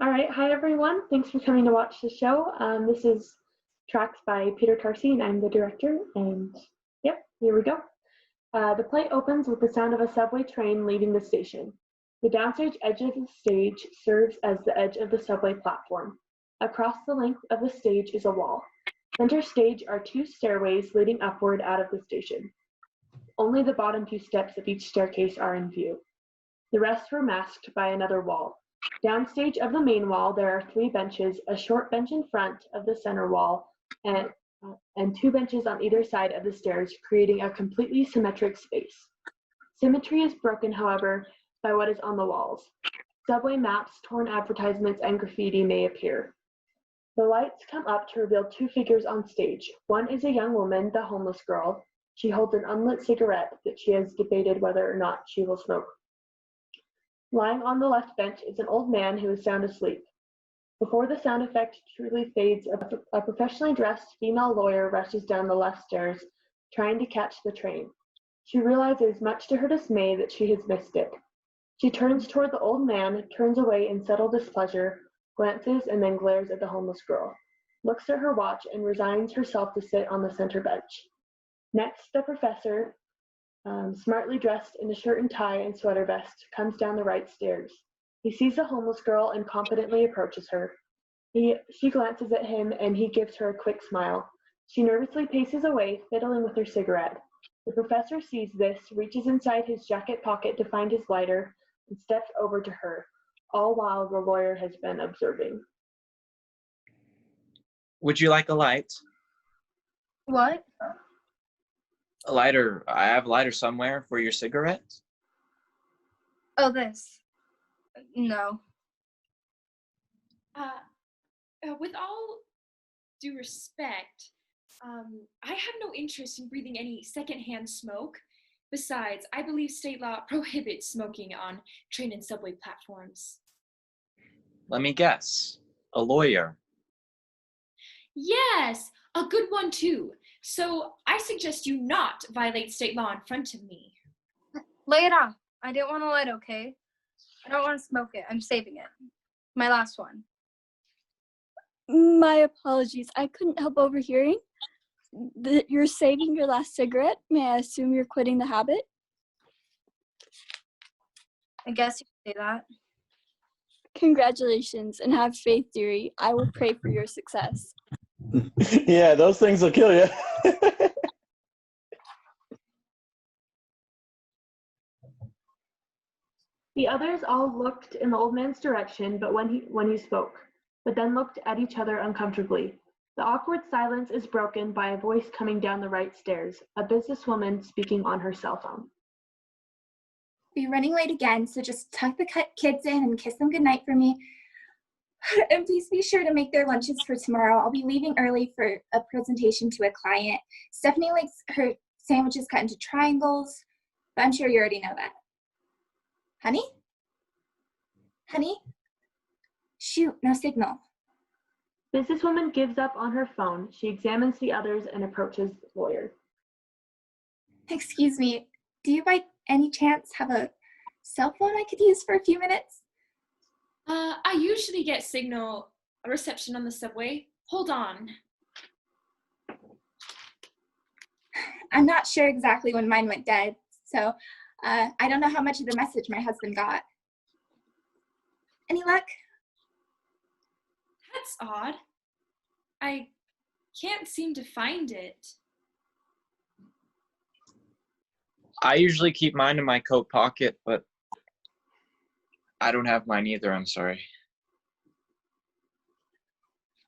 All right, hi everyone. Thanks for coming to watch the show. This is Tracks by Peter Tarsi, and I'm the director. And yep, here we go. The play opens with the sound of a subway train leaving the station. The downstage edge of the stage serves as the edge of the subway platform. Across the length of the stage is a wall. Center stage are two stairways leading upward out of the station. Only the bottom two steps of each staircase are in view. The rest were masked by another wall. Downstage of the main wall, there are three benches, a short bench in front of the center wall, and two benches on either side of the stairs, creating a completely symmetric space. Symmetry is broken, however, by what is on the walls. Subway maps, torn advertisements, and graffiti may appear. The lights come up to reveal two figures on stage. One is a young woman, the homeless girl. She holds an unlit cigarette that she has debated whether or not she will smoke. Lying on the left bench is an old man who is sound asleep. Before the sound effect truly fades, a professionally dressed female lawyer rushes down the left stairs, trying to catch the train. She realizes, much to her dismay, that she has missed it. She turns toward the old man, turns away in subtle displeasure, glances, and then glares at the homeless girl, looks at her watch, and resigns herself to sit on the center bench. Next, the professor, smartly dressed in a shirt and tie and sweater vest, comes down the right stairs. He sees the homeless girl and confidently approaches her. She glances at him and he gives her a quick smile. She nervously paces away, fiddling with her cigarette. The professor sees this, reaches inside his jacket pocket to find his lighter, and steps over to her, all while the lawyer has been observing. Would you like a light? What? A lighter. I have a lighter somewhere for your cigarette. Oh, this. No. With all due respect, I have no interest in breathing any secondhand smoke. Besides, I believe state law prohibits smoking on train and subway platforms. Let me guess. A lawyer. Yes, a good one too. So I suggest you not violate state law in front of me. Lay it off. I didn't want to light, okay? I don't want to smoke it. I'm saving it. My last one. My apologies. I couldn't help overhearing. You're saving your last cigarette? May I assume you're quitting the habit? I guess you could say that. Congratulations, and have faith, dearie. I will pray for your success. Yeah, those things will kill you. The others all looked in the old man's direction, but when he spoke, but then looked at each other uncomfortably. The awkward silence is broken by a voice coming down the right stairs, a businesswoman speaking on her cell phone. Be running late again, so just tuck the kids in and kiss them goodnight for me. And please be sure to make their lunches for tomorrow. I'll be leaving early for a presentation to a client. Stephanie likes her sandwiches cut into triangles, but I'm sure you already know that. Honey? Honey? Shoot, no signal. Businesswoman gives up on her phone. She examines the others and approaches the lawyer. Excuse me, do you by any chance have a cell phone I could use for a few minutes? I usually get signal reception on the subway. Hold on. I'm not sure exactly when mine went dead, so I don't know how much of the message my husband got. Any luck? That's odd. I can't seem to find it. I usually keep mine in my coat pocket, but I don't have mine either, I'm sorry.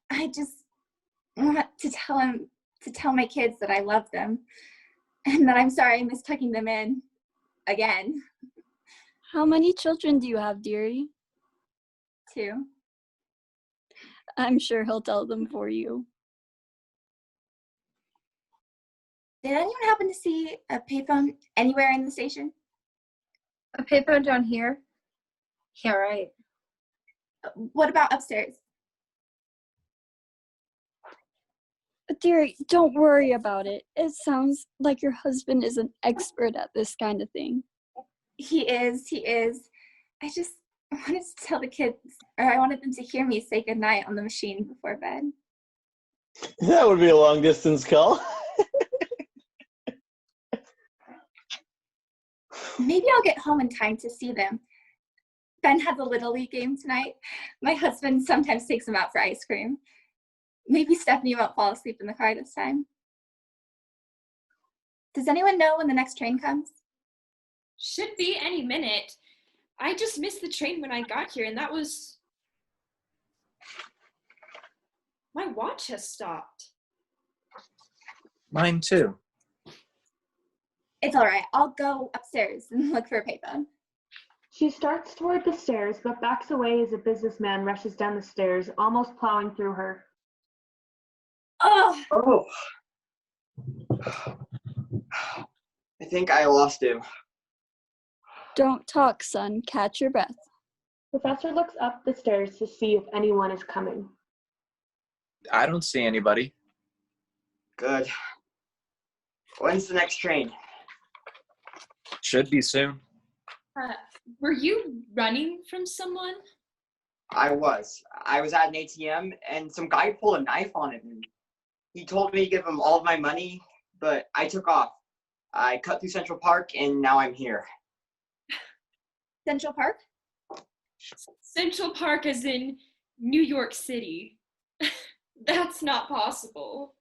I just want to tell my kids that I love them and that I'm sorry I missed tucking them in again. How many children do you have, dearie? 2. I'm sure he'll tell them for you. Did anyone happen to see a payphone anywhere in the station? A payphone down here? Yeah, right. What about upstairs? Dearie, don't worry about it. It sounds like your husband is an expert at this kind of thing. He is. I just I wanted to tell the kids, or I wanted them to hear me say goodnight on the machine before bed. That would be a long distance call. Maybe I'll get home in time to see them. Ben has a Little League game tonight. My husband sometimes takes him out for ice cream. Maybe Stephanie won't fall asleep in the car this time. Does anyone know when the next train comes? Should be any minute. I just missed the train when I got here, and that was... My watch has stopped. Mine too. It's all right. I'll go upstairs and look for a payphone. She starts toward the stairs, but backs away as a businessman rushes down the stairs, almost plowing through her. Oh, Oh. I think I lost him. Don't talk, son. Catch your breath. Professor looks up the stairs to see if anyone is coming. I don't see anybody. Good. When's the next train? Should be soon. Were you running from someone? I was at an ATM, and some guy pulled a knife on him. He told me to give him all of my money, but I took off. I cut through Central Park, and now I'm here. Central Park? Central Park as in New York City. That's not possible.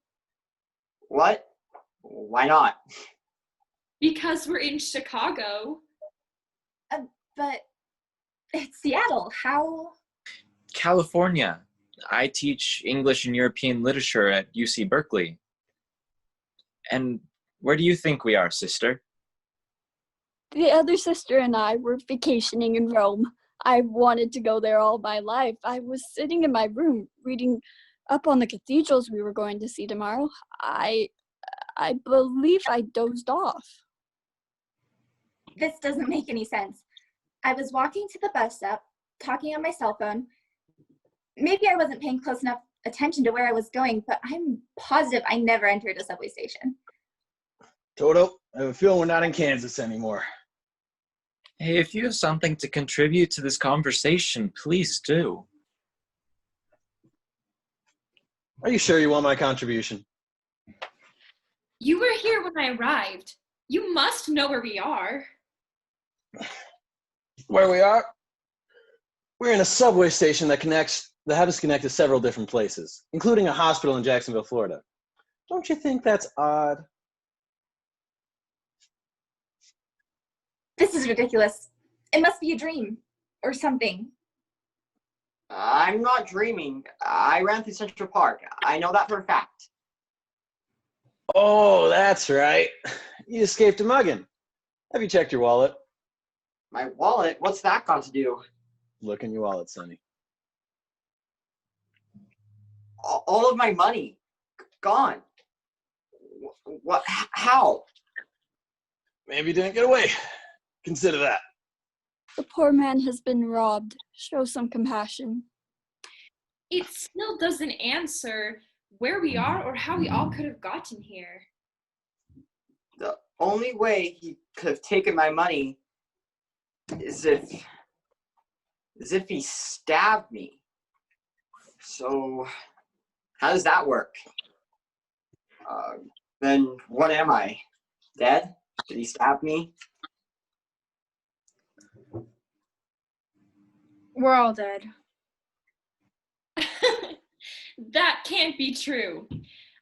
What? Why not? Because we're in Chicago. But it's Seattle. How? California. I teach English and European literature at UC Berkeley. And where do you think we are, sister? The other sister and I were vacationing in Rome. I wanted to go there all my life. I was sitting in my room reading up on the cathedrals we were going to see tomorrow. I believe I dozed off. This doesn't make any sense. I was walking to the bus stop, talking on my cell phone. Maybe I wasn't paying close enough attention to where I was going, but I'm positive I never entered a subway station. Toto, I have a feeling we're not in Kansas anymore. Hey, if you have something to contribute to this conversation, please do. Are you sure you want my contribution? You were here when I arrived. You must know where we are. Where we are? We're in a subway station that have us connect to several different places, including a hospital in Jacksonville, Florida. Don't you think that's odd? This is ridiculous. It must be a dream or something. I'm not dreaming. I ran through Central Park. I know that for a fact. Oh, that's right. You escaped a mugging. Have you checked your wallet? My wallet? What's that got to do? Look in your wallet, Sonny. All of my money. Gone. What? How? Maybe you didn't get away. Consider that. The poor man has been robbed. Show some compassion. It still doesn't answer where we are or how we all could have gotten here. The only way he could have taken my money is if he stabbed me. So, how does that work? Then what am I? Dead? Did he stab me? We're all dead. That can't be true.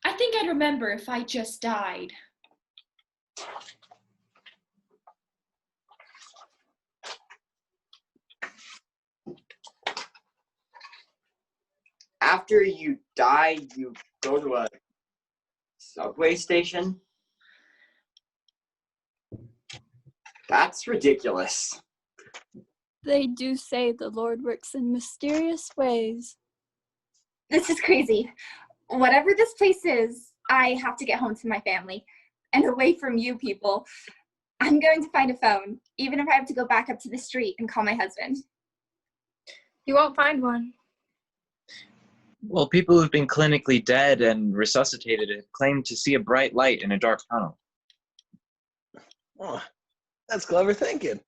I think I'd remember if I just died. After you die, you go to a subway station? That's ridiculous. They do say the Lord works in mysterious ways. This is crazy. Whatever this place is, I have to get home to my family and away from you people. I'm going to find a phone, even if I have to go back up to the street and call my husband. You won't find one. Well, people who've been clinically dead and resuscitated claim to see a bright light in a dark tunnel. Oh, that's clever thinking.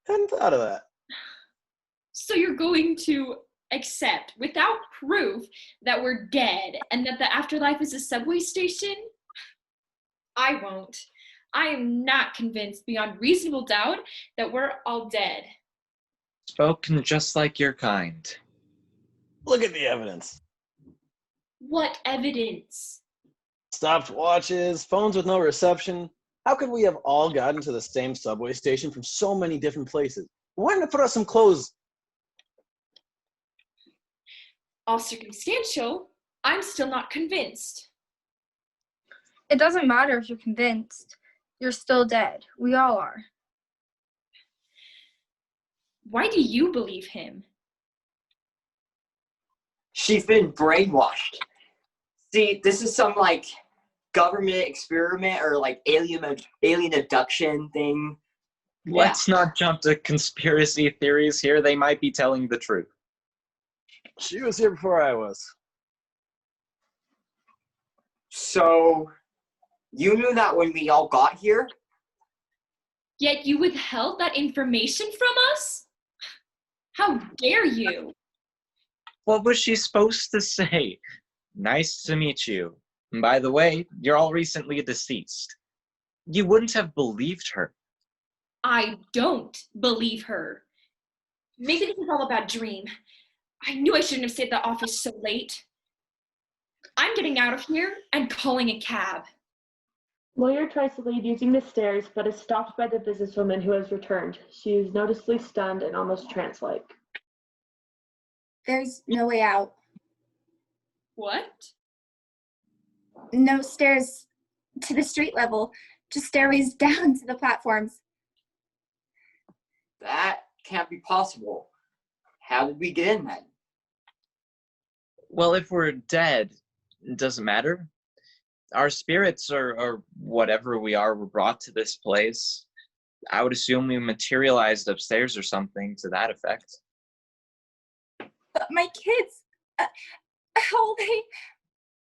Hadn't thought of that. So you're going to accept, without proof, that we're dead and that the afterlife is a subway station? I won't. I am not convinced beyond reasonable doubt that we're all dead. Spoken just like your kind. Look at the evidence. What evidence? Stopped watches, phones with no reception. How could we have all gotten to the same subway station from so many different places? Why didn't it put us some clothes? All circumstantial. I'm still not convinced. It doesn't matter if you're convinced. You're still dead. We all are. Why do you believe him? She's been brainwashed. See, this is some like government experiment or like alien abduction thing. Let's not jump to conspiracy theories here. They might be telling the truth. She was here before I was. So, you knew that when we all got here? Yet you withheld that information from us? How dare you? What was she supposed to say? Nice to meet you. And by the way, you're all recently deceased. You wouldn't have believed her. I don't believe her. Maybe this is all a bad dream. I knew I shouldn't have stayed at the office so late. I'm getting out of here and calling a cab. Lawyer tries to leave using the stairs, but is stopped by the businesswoman who has returned. She is noticeably stunned and almost trance-like. There's no way out. What? No stairs to the street level, just stairways down to the platforms. That can't be possible. How did we get in then? Well, if we're dead, it doesn't matter. Our spirits or whatever we are were brought to this place. I would assume we materialized upstairs or something to that effect. But my kids, how will they?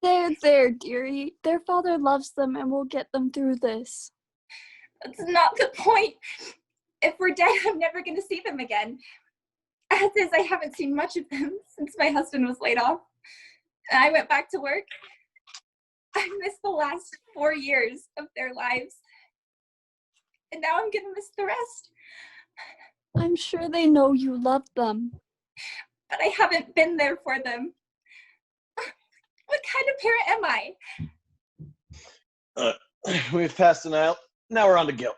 They're there, dearie. Their father loves them and will get them through this. That's not the point. If we're dead, I'm never going to see them again. As is, I haven't seen much of them since my husband was laid off. And I went back to work. I missed the last 4 years of their lives. And now I'm going to miss the rest. I'm sure they know you love them. But I haven't been there for them. What kind of parent am I? We've passed denial. Now we're on to guilt.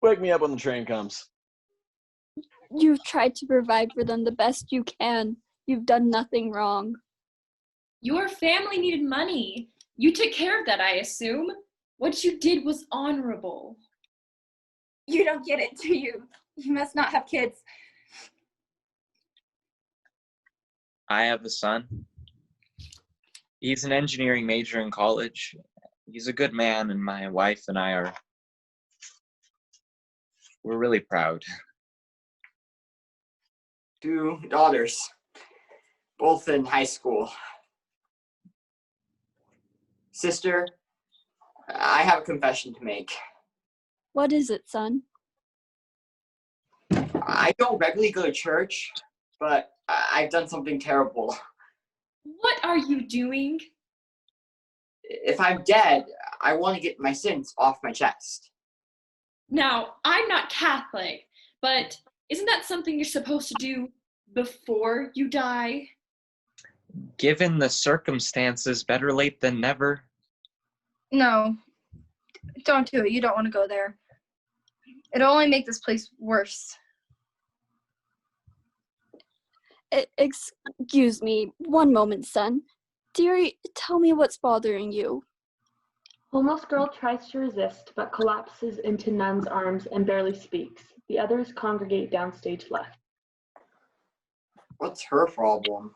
Wake me up when the train comes. You've tried to provide for them the best you can. You've done nothing wrong. Your family needed money. You took care of that, I assume. What you did was honorable. You don't get it, do you? You must not have kids. I have a son. He's an engineering major in college. He's a good man, and my wife and I we're really proud. 2 daughters, both in high school. Sister, I have a confession to make. What is it, son? I don't regularly go to church, but I've done something terrible. What are you doing? If I'm dead, I want to get my sins off my chest. Now, I'm not Catholic, but isn't that something you're supposed to do before you die? Given the circumstances, better late than never. No, don't do it. You don't want to go there. It'll only make this place worse. Excuse me, one moment, son. Dearie, tell me what's bothering you. Homeless girl tries to resist, but collapses into Nun's arms and barely speaks. The others congregate downstage left. What's her problem?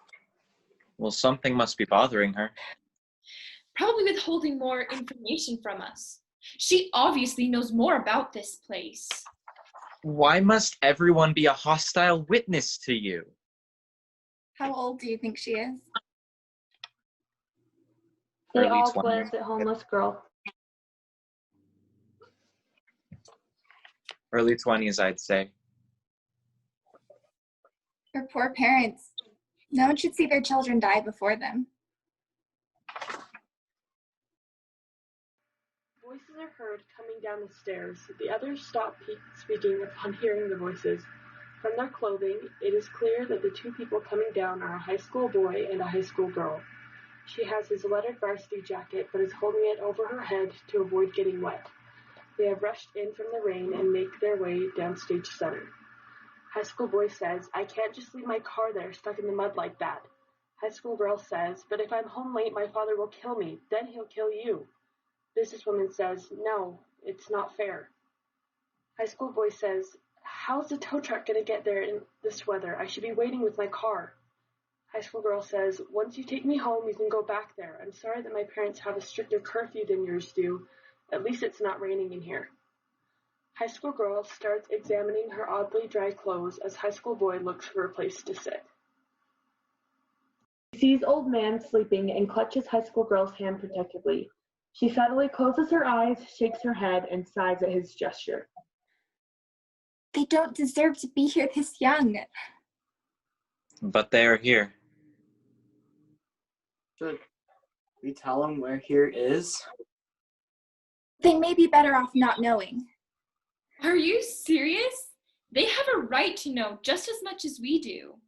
Well, something must be bothering her. Probably withholding more information from us. She obviously knows more about this place. Why must everyone be a hostile witness to you? How old do you think she is? They Early all 20s. glance at homeless girl. Early 20s, I'd say. Or poor parents. No one should see their children die before them. Voices are heard coming down the stairs. The others stop speaking upon hearing the voices. From their clothing, it is clear that the two people coming down are a high school boy and a high school girl. She has his lettered varsity jacket, but is holding it over her head to avoid getting wet. They have rushed in from the rain and make their way down stage center. High school boy says, "I can't just leave my car there stuck in the mud like that." High school girl says, "But if I'm home late, my father will kill me. Then he'll kill you." Businesswoman says, "No, it's not fair." High school boy says, "How's the tow truck going to get there in this weather? I should be waiting with my car." High school girl says, "Once you take me home, you can go back there. I'm sorry that my parents have a stricter curfew than yours do. At least it's not raining in here." High school girl starts examining her oddly dry clothes as high school boy looks for a place to sit. She sees old man sleeping and clutches high school girl's hand protectively. She suddenly closes her eyes, shakes her head, and sighs at his gesture. They don't deserve to be here this young. But they are here. Should we tell them where here is? They may be better off not knowing. Are you serious? They have a right to know just as much as we do.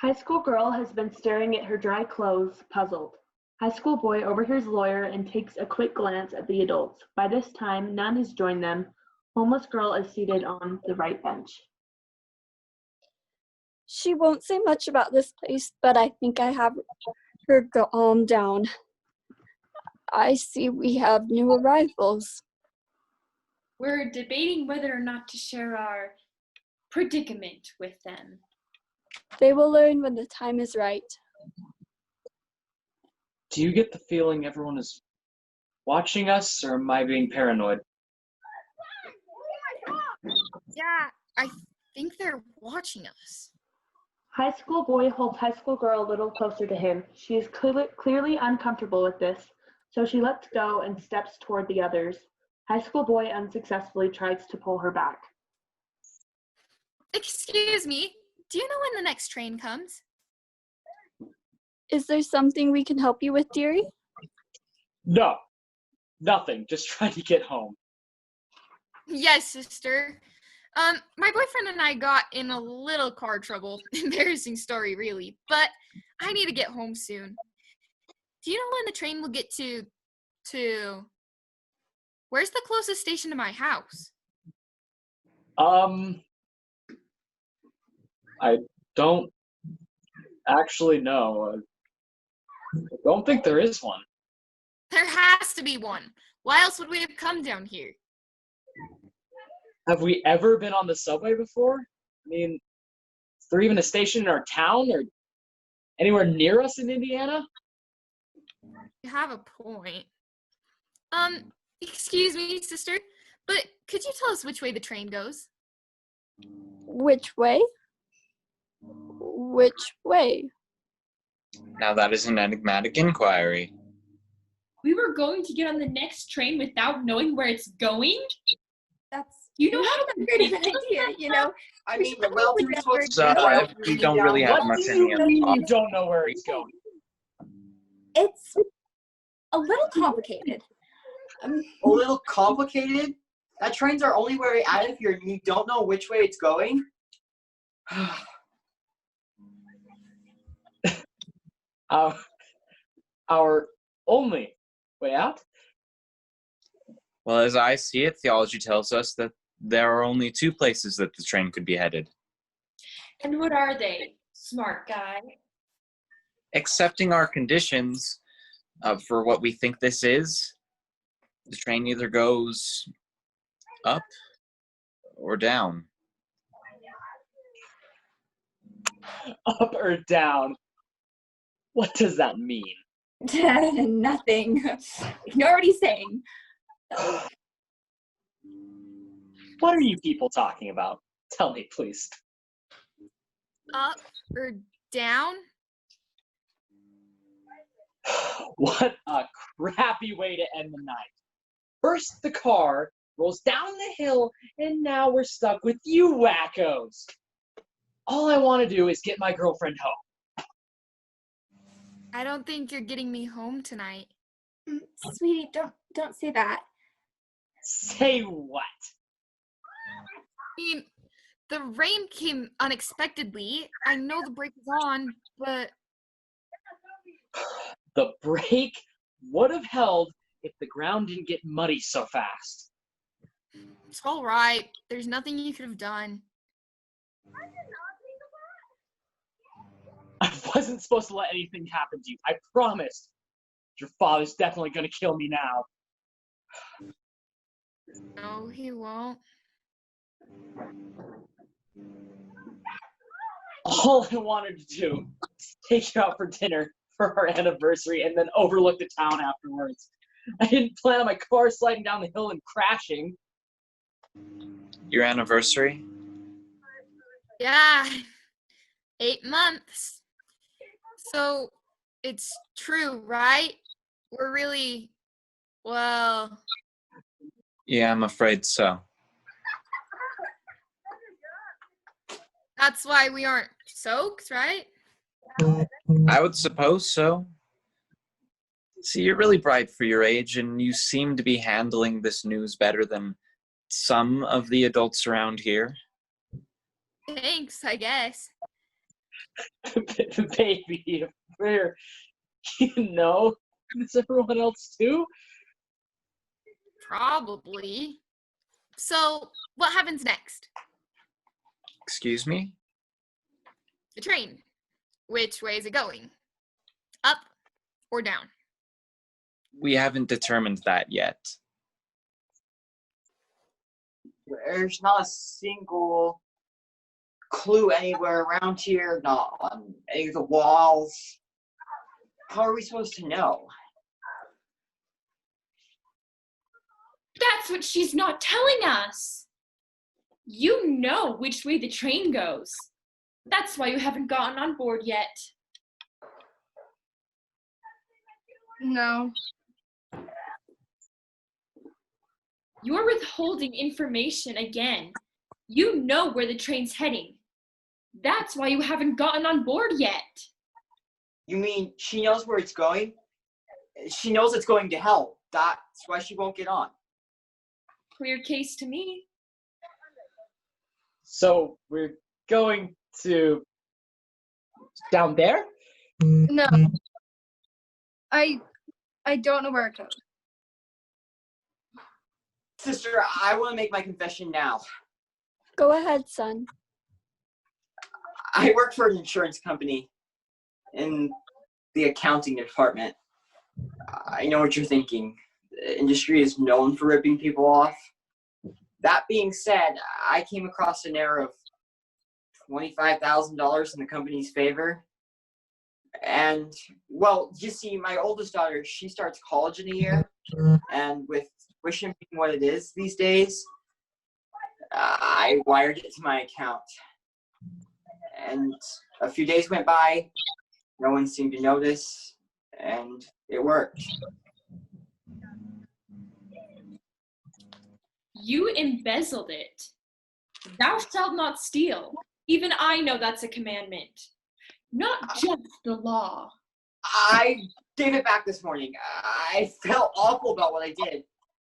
High school girl has been staring at her dry clothes, puzzled. High school boy overhears lawyer and takes a quick glance at the adults. By this time, none has joined them. Homeless girl is seated on the right bench. She won't say much about this place, but I think I have her calm down. I see we have new arrivals. We're debating whether or not to share our predicament with them. They will learn when the time is right. Do you get the feeling everyone is watching us, or am I being paranoid? Yeah, I think they're watching us. High school boy holds high school girl a little closer to him. She is clearly uncomfortable with this, so she lets go and steps toward the others. High school boy unsuccessfully tries to pull her back. Excuse me, do you know when the next train comes? Is there something we can help you with, dearie? No, nothing. Just trying to get home. Yes, sister. My boyfriend and I got in a little car trouble. Embarrassing story, really. But I need to get home soon. Do you know when the train will get to... Where's the closest station to my house? I don't actually know. I don't think there is one. There has to be one. Why else would we have come down here? Have we ever been on the subway before? I mean, is there even a station in our town or anywhere near us in Indiana? You have a point. Excuse me, sister, but could you tell us which way the train goes? Which way? Which way? Now that is an enigmatic inquiry. We were going to get on the next train without knowing where it's going? That's You know how not that great of an idea, you know? I mean, the well-to supposed So we don't really have What much do in you the mean you don't know where it's going? It's a little complicated. A little complicated? That trains are only way out of here and you don't know which way it's going? Our only way out? Well, as I see it, theology tells us that there are only two places that the train could be headed. And what are they, smart guy? Accepting our conditions for what we think this is, the train either goes up or down. Up or down? What does that mean? Nothing. Ignore what he's saying. What are you people talking about? Tell me, please. Up or down? What a crappy way to end the night. First the car rolls down the hill, and now we're stuck with you wackos. all I want to do is get my girlfriend home. I don't think you're getting me home tonight. Sweetie, don't say that. Say what? I mean, the rain came unexpectedly. I know the brake is on, but The brake would have held if the ground didn't get muddy so fast. it's all right. There's nothing you could have done. I wasn't supposed to let anything happen to you. I promised. Your father's definitely going to kill me now. No, he won't. All I wanted to do was take you out for dinner for our anniversary and then overlook the town afterwards. I didn't plan on my car sliding down the hill and crashing. Your anniversary? Yeah, 8 months. So it's true, right? We're really, well, Yeah, I'm afraid so. that's why we aren't soaked, right? I would suppose so. See, you're really bright for your age, and you seem to be handling this news better than some of the adults around here. Thanks, I guess. Baby, where, is everyone else too? Probably. So, what happens next? Excuse me? The train. Which way is it going? Up or down? We haven't determined that yet. There's not a single clue anywhere around here, not on any of the walls. How are we supposed to know? That's what she's not telling us. You know which way the train goes. That's why you haven't gotten on board yet. No. You're withholding information again. You know where the train's heading. That's why you haven't gotten on board yet. You mean she knows where it's going? She knows it's going to hell. That's why she won't get on. Clear case to me. So we're going to down there? No. I don't know where it goes. Sister, I want to make my confession now. Go ahead, son. I work for an insurance company in the accounting department. I know what you're thinking. The industry is known for ripping people off. That being said, I came across an error of $25,000 in the company's favor. And, well, you see, my oldest daughter, she starts college in a year. And with tuition being what it is these days, I wired it to my account. And a few days went by, no one seemed to notice, and it worked. You embezzled it. Thou shalt not steal. Even I know that's a commandment. Not just the law. I gave it back this morning. I felt awful about what I did.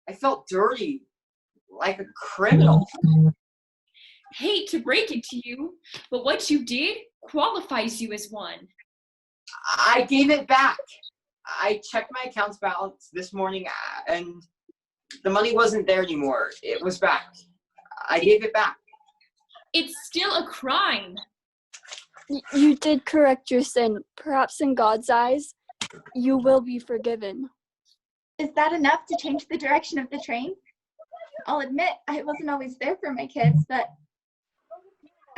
I felt dirty, like a criminal. Hate to break it to you, but what you did qualifies you as one. I gave it back. I checked my account's balance this morning, and the money wasn't there anymore. It was back. I gave it back. It's still a crime. You did correct your sin. Perhaps in God's eyes, you will be forgiven. Is that enough to change the direction of the train? I'll admit I wasn't always there for my kids, but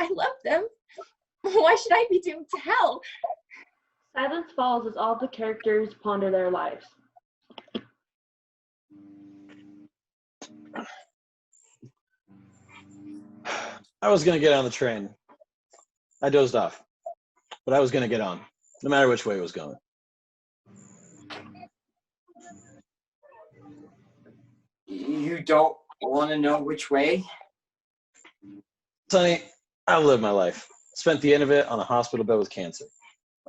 I love them. Why should I be doomed to hell? Silence falls as all the characters ponder their lives. I was going to get on the train. I dozed off. But I was going to get on, no matter which way it was going. You don't want to know which way? Sonny, I've lived my life. spent the end of it on a hospital bed with cancer.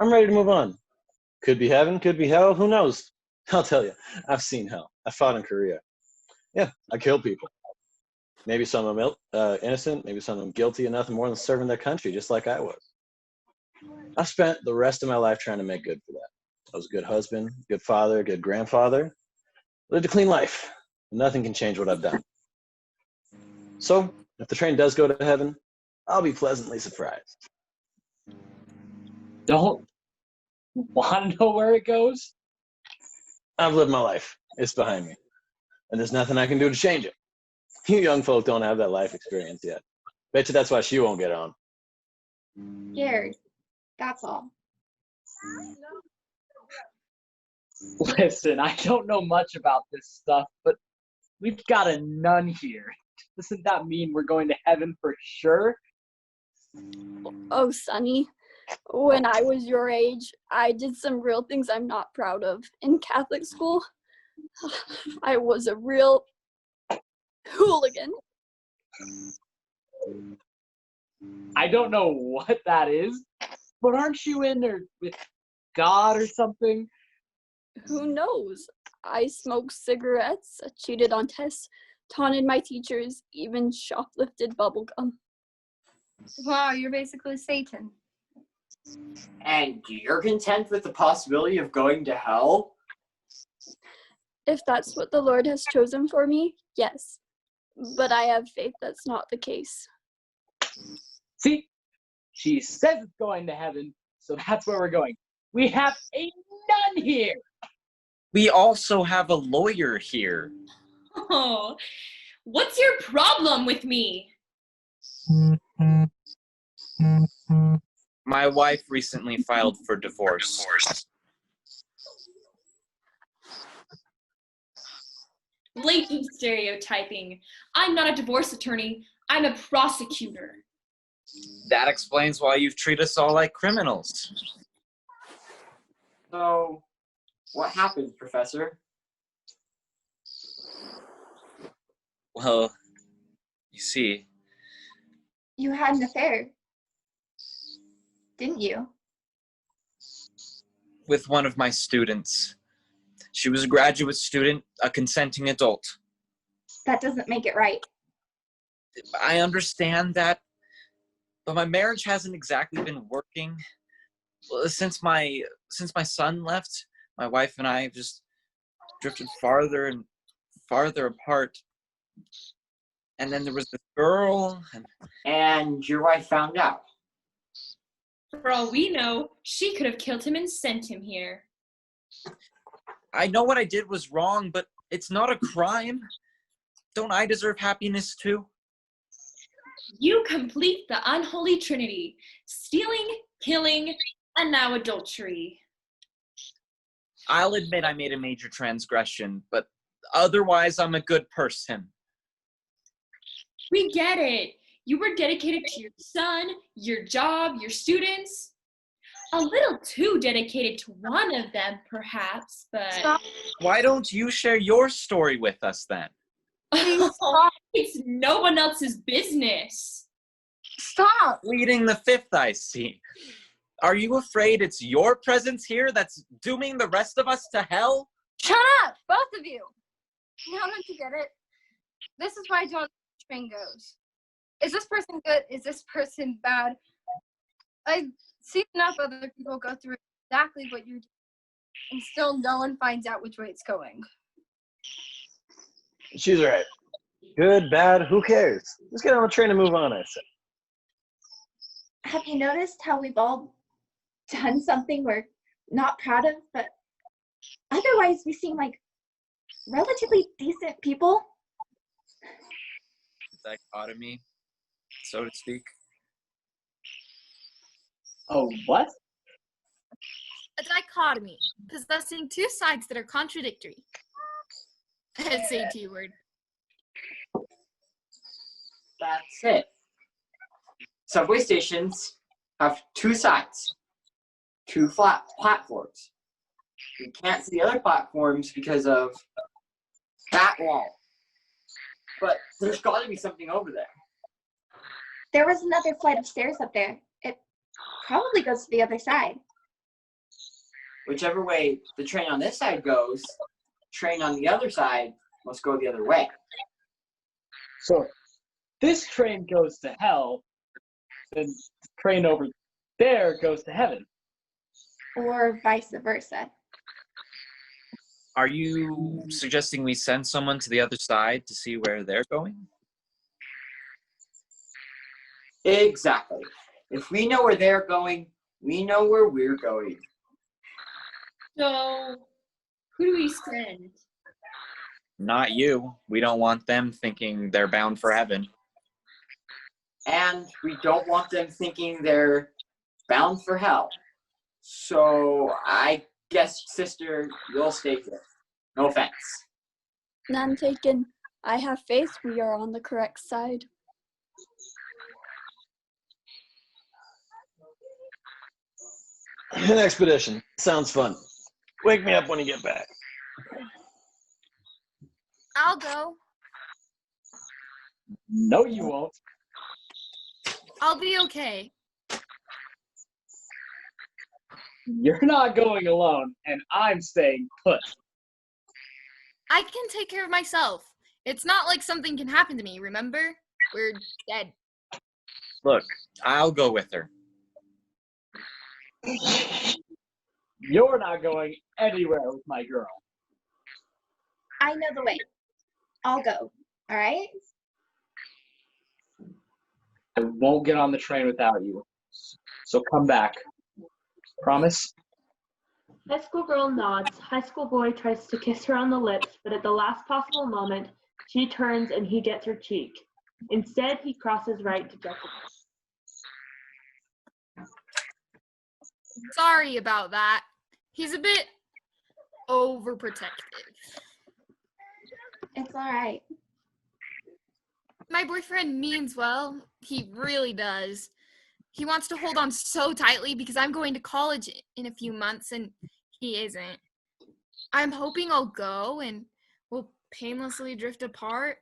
I'm ready to move on. Could be heaven, could be hell, who knows? I'll tell you, I've seen hell. I fought in Korea. Yeah, I killed people. Maybe some of them innocent, maybe some of them guilty of nothing more than serving their country, just like I was. I've spent the rest of my life trying to make good for that. I was a good husband, good father, good grandfather. Lived a clean life. Nothing can change what I've done. So, if the train does go to heaven, I'll be pleasantly surprised. Don't want to know where it goes? I've lived my life. It's behind me. And there's nothing I can do to change it. You young folk don't have that life experience yet. Bet you that's why she won't get on. Scared. That's all. Listen, I don't know much about this stuff, but we've got a nun here. Doesn't that mean we're going to heaven for sure? Oh, Sonny, when I was your age, I did some real things I'm not proud of. In Catholic school, I was a real hooligan. I don't know what that is, but aren't you in there with God or something? Who knows? I smoked cigarettes, cheated on tests, taunted my teachers, even shoplifted bubblegum. Wow, you're basically Satan. And you're content with the possibility of going to hell? If that's what the Lord has chosen for me, yes. But I have faith that's not the case. See, she says it's going to heaven, so that's where we're going. We have a nun here. We also have a lawyer here. Oh, what's your problem with me? My wife recently filed for divorce. Blatant stereotyping. I'm not a divorce attorney. I'm a prosecutor. That explains why you've treated us all like criminals. So, what happened, Professor? Well, you see, You had an affair, didn't you? with one of my students. She was a graduate student, a consenting adult. That doesn't make it right. I understand that, but my marriage hasn't exactly been working. Since my son left, my wife and I have just drifted farther and farther apart. And then there was this girl, And your wife found out. For all we know, she could have killed him and sent him here. I know what I did was wrong, but it's not a crime. Don't I deserve happiness too? You complete the unholy trinity: stealing, killing, and now adultery. I'll admit I made a major transgression, but otherwise I'm a good person. We get it. You were dedicated to your son, your job, your students. A little too dedicated to one of them, perhaps, but... Stop. Why don't you share your story with us then? It's no one else's business. Stop. Pleading the fifth, I see. Are you afraid it's your presence here that's dooming the rest of us to hell? Shut up, both of you. Now don't you get it? This is why I don't think the train goes. Is this person good? Is this person bad? I've seen enough other people go through exactly what you're doing, and still no one finds out which way it's going. She's right. Good, bad, who cares? Let's get on the train and move on, I say. Have you noticed how we've all done something we're not proud of, but otherwise we seem like relatively decent people? Dichotomy, so to speak. Oh, what? A dichotomy, possessing two sides that are contradictory. SAT word. That's it. Subway stations have two sides, two flat platforms. You can't see the other platforms because of that wall. But there's got to be something over there. There was another flight of stairs up there. It probably goes to the other side. Whichever way the train on this side goes, train on the other side must go the other way. So if this train goes to hell, then the train over there goes to heaven. Or vice versa. Are you suggesting we send someone to the other side to see where they're going? Exactly. If we know where they're going, we know where we're going. So, who do we send? Not you. We don't want them thinking they're bound for heaven. And we don't want them thinking they're bound for hell. So I guess, sister, you'll stay here. No offense. None taken. I have faith we are on the correct side. An expedition. Sounds fun. Wake me up when you get back. I'll go. No, you won't. I'll be okay. You're not going alone, and I'm staying put. I can take care of myself. It's not like something can happen to me, remember? We're dead. Look, I'll go with her. You're not going anywhere with my girl. I know the way. I'll go. All right? I won't get on the train without you. So come back. Promise? High school girl nods. High school boy tries to kiss her on the lips, but at the last possible moment, she turns and he gets her cheek. Instead, he crosses right to Jaxson. Sorry about that. He's a bit overprotective. It's all right. My boyfriend means well. He really does. He wants to hold on so tightly because I'm going to college in a few months and he isn't. I'm hoping I'll go and we'll painlessly drift apart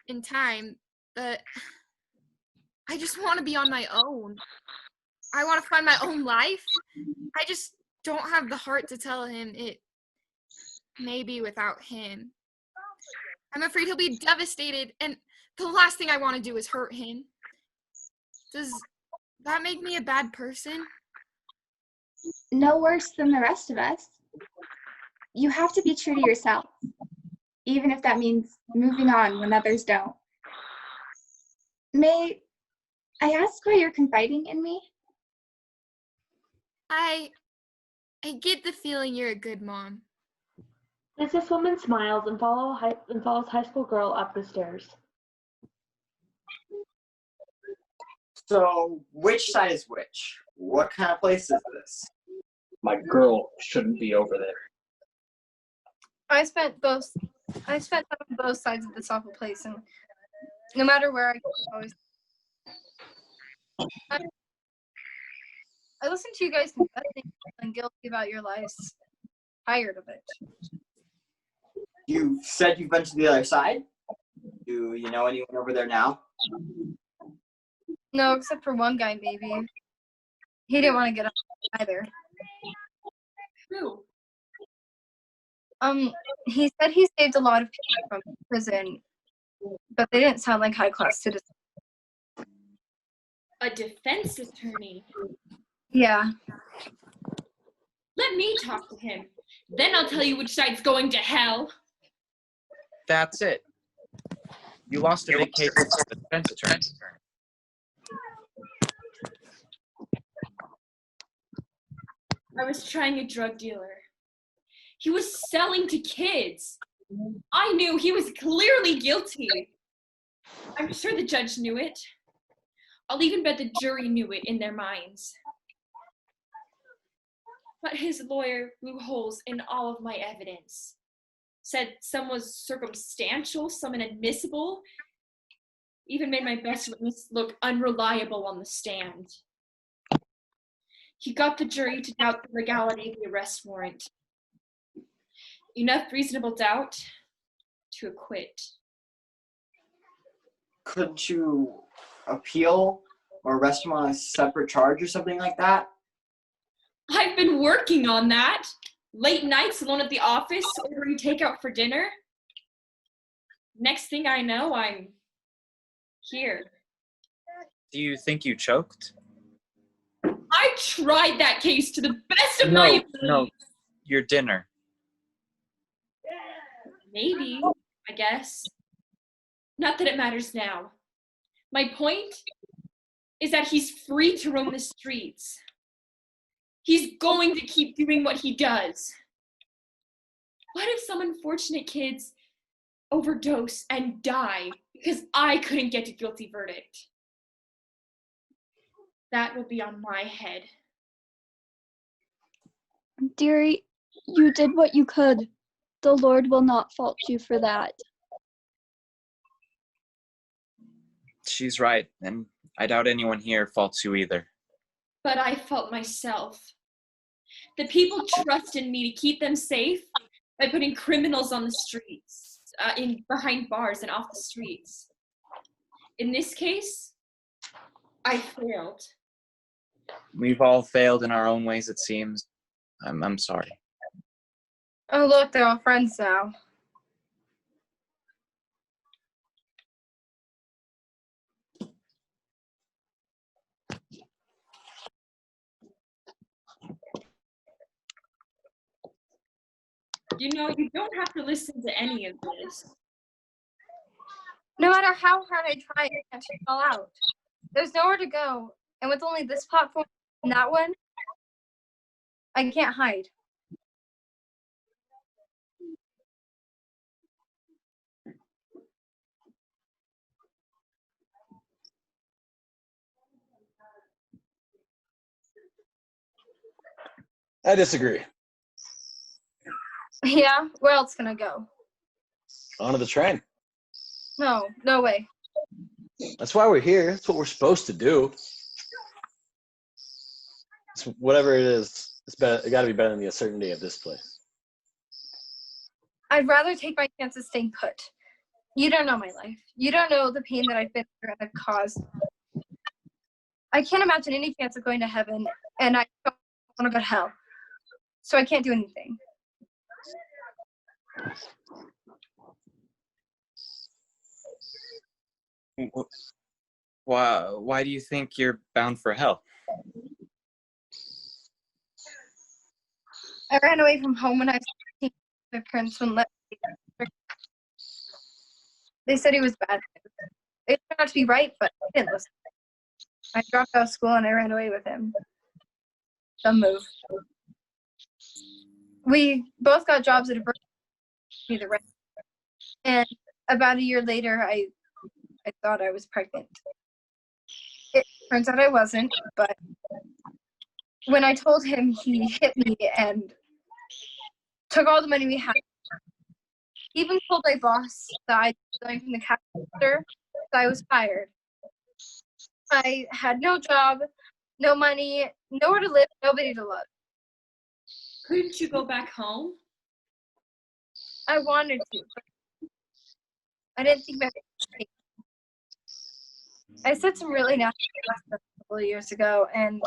in time, but I just want to be on my own. I want to find my own life. I just don't have the heart to tell him it may be without him. I'm afraid he'll be devastated, and the last thing I want to do is hurt him. Does that make me a bad person? No worse than the rest of us. You have to be true to yourself, even if that means moving on when others don't. May I ask why you're confiding in me? I get the feeling you're a good mom. Businesswoman smiles and follows high school girl up the stairs. So which side is which? What kind of place is this? My girl shouldn't be over there. I spent time on both sides of this awful place, and no matter where I go, I listen to you guys confessing and guilty about your lives. Tired of it. You said you've been to the other side? Do you know anyone over there now? No, except for one guy, maybe. He didn't want to get up either. Who? He said he saved a lot of people from prison, but they didn't sound like high-class citizens. A defense attorney. Yeah. Let me talk to him. Then I'll tell you which side's going to hell. That's it. You lost a big case with the defense attorney. I was trying a drug dealer. He was selling to kids. I knew he was clearly guilty. I'm sure the judge knew it. I'll even bet the jury knew it in their minds. But his lawyer blew holes in all of my evidence. Said some was circumstantial, some inadmissible. Even made my best witness look unreliable on the stand. He got the jury to doubt the legality of the arrest warrant. Enough reasonable doubt to acquit. Couldn't you appeal or arrest him on a separate charge or something like that? I've been working on that. Late nights alone at the office, ordering takeout for dinner. Next thing I know, I'm here. Do you think you choked? I tried that case to the best of my ability. No, your dinner. Maybe, I guess. Not that it matters now. My point is that he's free to roam the streets. He's going to keep doing what he does. What if some unfortunate kids overdose and die because I couldn't get a guilty verdict? That will be on my head. Dearie, you did what you could. The Lord will not fault you for that. She's right, and I doubt anyone here faults you either. But I fault myself. The people trust in me to keep them safe by putting criminals on the streets, behind bars and off the streets. In this case, I failed. We've all failed in our own ways, it seems. I'm sorry. Oh, look, they're all friends now. You know, you don't have to listen to any of this. No matter how hard I try, I can't take it all out. There's nowhere to go, and with only this platform and that one, I can't hide. I disagree. Yeah, where else can I go? Onto the train. No way. That's why we're here. That's what we're supposed to do. It's whatever it is, it got to be better than the uncertainty of this place. I'd rather take my chances staying put. You don't know my life. You don't know the pain that I've been through and I've caused. I can't imagine any chance of going to heaven, and I don't want to go to hell. So I can't do anything. Why do you think you're bound for hell? I ran away from home when I was 16. My parents wouldn't let me. They said he was bad. It turned out to be right, but I didn't listen. I dropped out of school and I ran away with him. Dumb move. We both got jobs at a burger, and about a year later, I thought I was pregnant. It turns out I wasn't, but when I told him, he hit me and took all the money we had. He even told my boss that I resigned from the capital, so I was fired. I had no job, no money, nowhere to live, nobody to love. Couldn't you go back home? I wanted to, but I didn't think about it. I said some really nasty stuff a couple of years ago, and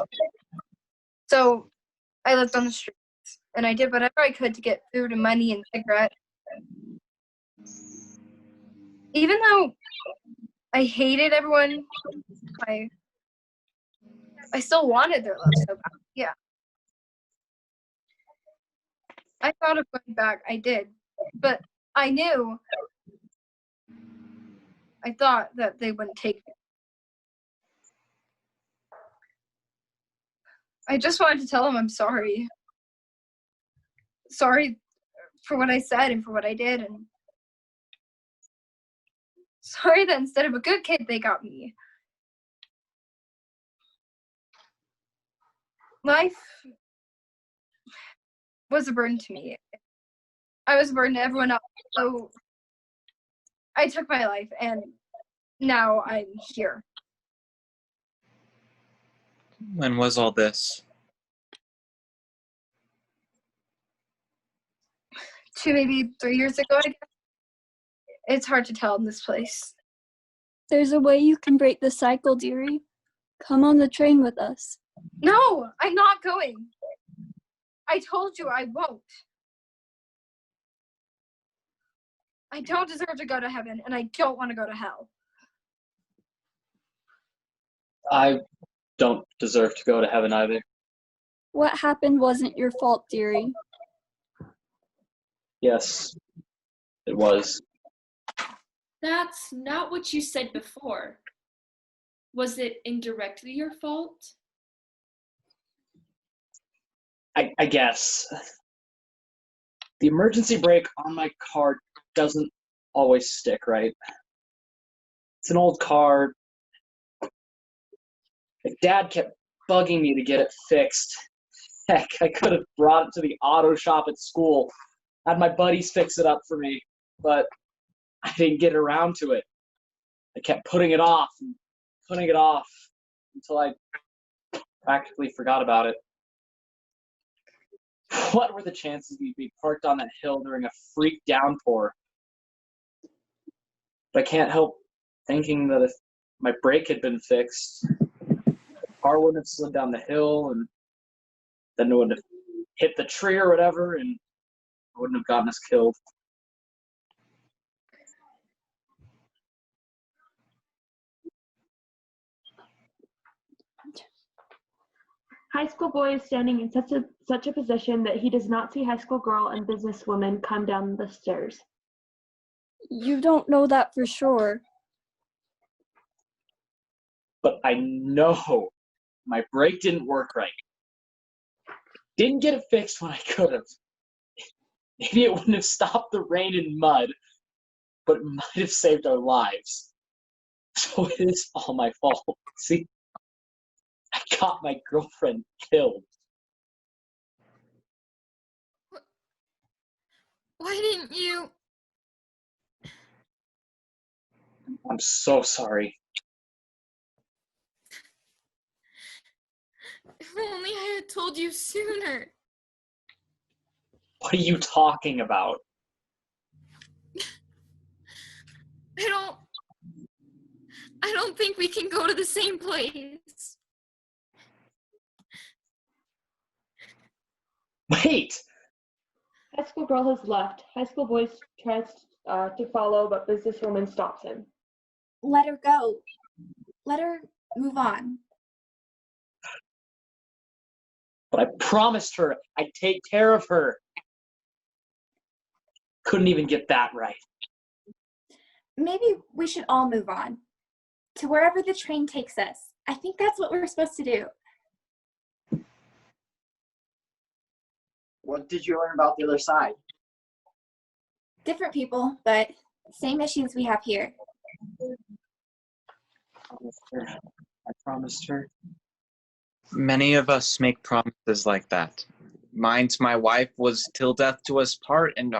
so I lived on the streets, and I did whatever I could to get food and money and cigarettes. Even though I hated everyone, I still wanted their love so bad. Yeah. I thought of going back, I did, but I knew, I thought that they wouldn't take me. I just wanted to tell them I'm sorry. Sorry for what I said and for what I did, and sorry that instead of a good kid, they got me. Life was a burden to me. I was a burden to everyone else, so I took my life, and now I'm here. When was all this? 2, maybe 3 years ago, I guess. It's hard to tell in this place. There's a way you can break the cycle, dearie. Come on the train with us. No, I'm not going. I told you I won't. I don't deserve to go to heaven, and I don't want to go to hell. I don't deserve to go to heaven either. What happened wasn't your fault, dearie. Yes, it was. That's not what you said before. Was it indirectly your fault? I guess. The emergency brake on my car doesn't always stick, right? It's an old car. My dad kept bugging me to get it fixed. Heck, I could have brought it to the auto shop at school, had my buddies fix it up for me, but I didn't get around to it. I kept putting it off and putting it off until I practically forgot about it. What were the chances we'd be parked on that hill during a freak downpour? But I can't help thinking that if my brake had been fixed, the car wouldn't have slid down the hill, and then it wouldn't have hit the tree or whatever, and it wouldn't have gotten us killed. High school boy is standing in such a position that he does not see high school girl and businesswoman come down the stairs. You don't know that for sure. But I know my brake didn't work right. Didn't get it fixed when I could have. Maybe it wouldn't have stopped the rain and mud, but it might have saved our lives. So it is all my fault. See? I got my girlfriend killed. Why didn't you? I'm so sorry. If only I had told you sooner. What are you talking about? I don't think we can go to the same place. Wait! High school girl has left. High school boy tries to follow, but businesswoman stops him. Let her go. Let her move on. But I promised her I'd take care of her. Couldn't even get that right. Maybe we should all move on. To wherever the train takes us. I think that's what we're supposed to do. What did you learn about the other side? Different people, but same issues we have here. I promised her. Many of us make promises like that. Mine to my wife was till death do us part, and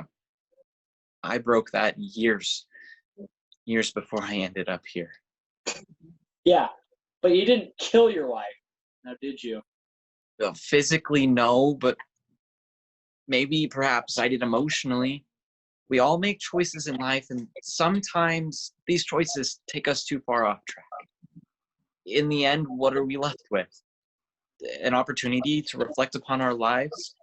I broke that years before I ended up here. Yeah, but you didn't kill your wife, now did you? Well, physically, no, but perhaps I did emotionally. We all make choices in life, and sometimes these choices take us too far off track. In the end, what are we left with? An opportunity to reflect upon our lives?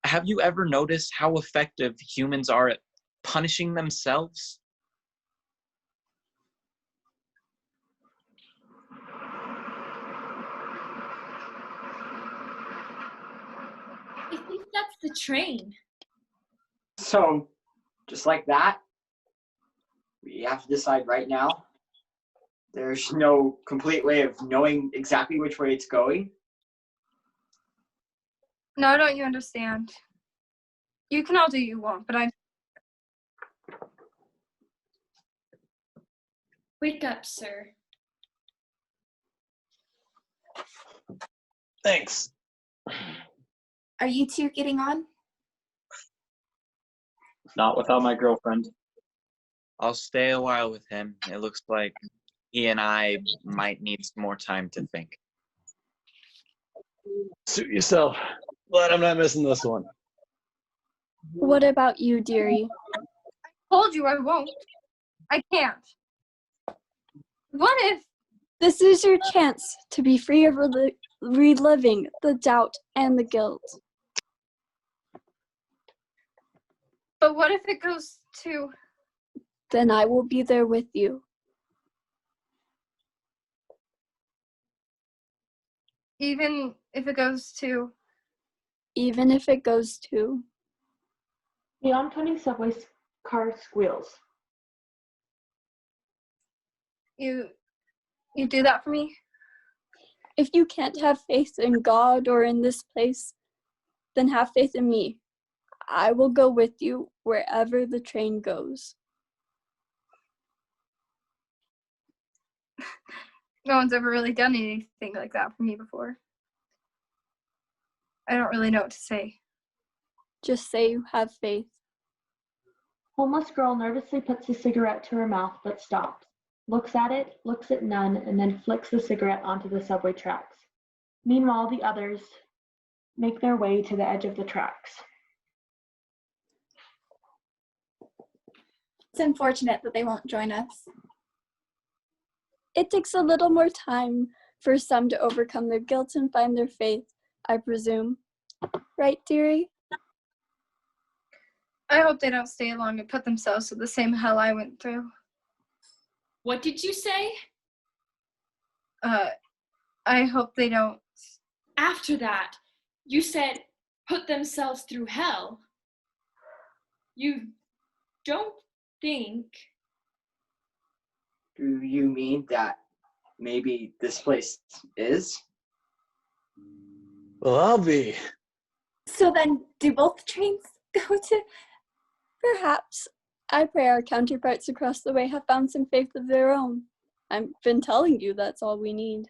Have you ever noticed how effective humans are at punishing themselves? I think that's the train. So, just like that, we have to decide right now. There's no complete way of knowing exactly which way it's going. No, don't you understand? You can all do you want, but Wake up, sir. Thanks. Are you two getting on? Not without my girlfriend. I'll stay a while with him. It looks like he and I might need some more time to think. Suit yourself. Glad I'm not missing this one. What about you, dearie? told you I won't. I can't. What if This is your chance to be free of reliving the doubt and the guilt. But what if it goes to... Then I will be there with you. Even if it goes to... Even if it goes to... The oncoming subway car squeals. You do that for me? If you can't have faith in God or in this place, then have faith in me. I will go with you wherever the train goes. No one's ever really done anything like that for me before. I don't really know what to say. Just say you have faith. Homeless girl nervously puts a cigarette to her mouth but stops, looks at it, looks at none, and then flicks the cigarette onto the subway tracks. Meanwhile, the others make their way to the edge of the tracks. It's unfortunate that they won't join us. It takes a little more time for some to overcome their guilt and find their faith, I presume. Right, dearie? I hope they don't stay long and put themselves through the same hell I went through. What did you say? I hope they don't. After that, you said put themselves through hell. You don't think... Do you mean that maybe this place is? Well, I'll be. So then, do both trains go to... Perhaps. I pray our counterparts across the way have found some faith of their own. I've been telling you that's all we need.